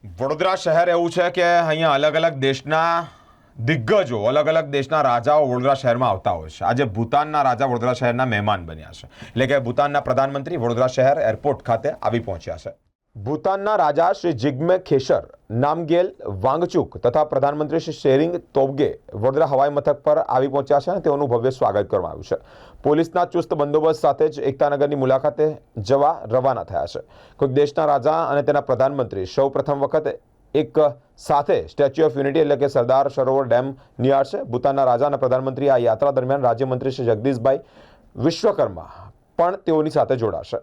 વડોદરા શહેર એવું છે કે અહીંયા અલગ અલગ દેશના દિગ્ગજો અલગ અલગ દેશના રાજાઓ વડોદરા શહેરમાં આવતા હોય છે। આજે ભૂતાનના રાજા વડોદરા શહેરના મહેમાન બન્યા છે, એટલે કે ભૂતાનના પ્રધાનમંત્રી વડોદરા શહેર એરપોર્ટ ખાતે આવી પહોંચ્યા છે। ભૂતાનના રાજા શ્રી જિગ્મે ખેસર નામગેલ વાંગચુક તથા પ્રધાનમંત્રી શ્રી શેરિંગ તોબગે વડોદરા હવાઈ મથક પર આવી પહોંચ્યા છે અને તેઓનું ભવ્ય સ્વાગત કરવામાં આવ્યું છે। પોલીસના ચુસ્ત બંદોબસ્ત સાથે જ એકતાનગરની મુલાકાતે જવા રવાના થયા છે। કોઈક દેશના રાજા અને તેના પ્રધાનમંત્રી સૌ પ્રથમ વખત એક સાથે સ્ટેચ્યુ ઓફ યુનિટી એટલે કે સરદાર સરોવર ડેમ નિહાળશે। ભૂતાનના રાજા અને પ્રધાનમંત્રી આ યાત્રા દરમિયાન રાજ્યમંત્રી શ્રી જગદીશભાઈ વિશ્વકર્મા પણ તેઓની સાથે જોડાશે।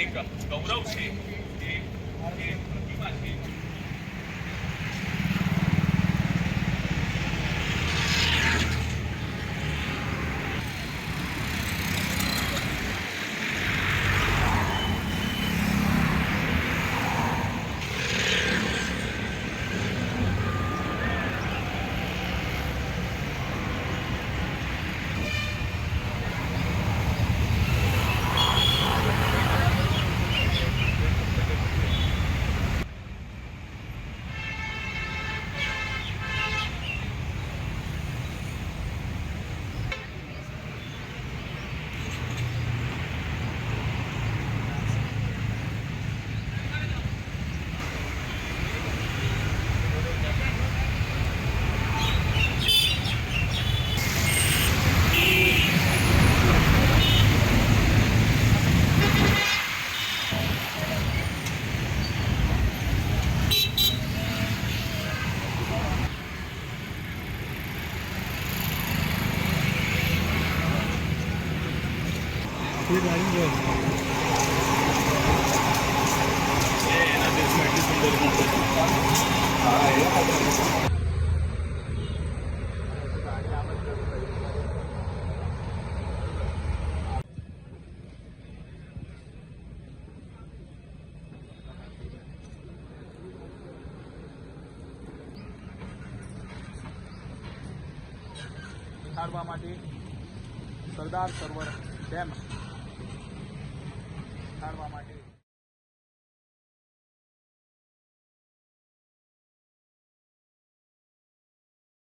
એક ગૌરવ છે એ પ્રતિમા છે। ये गाड़ी जो है एना देश में इतनी सुंदर નિહાળવા માટે સરદાર સરોવર ડેમ નિહાળવા માટે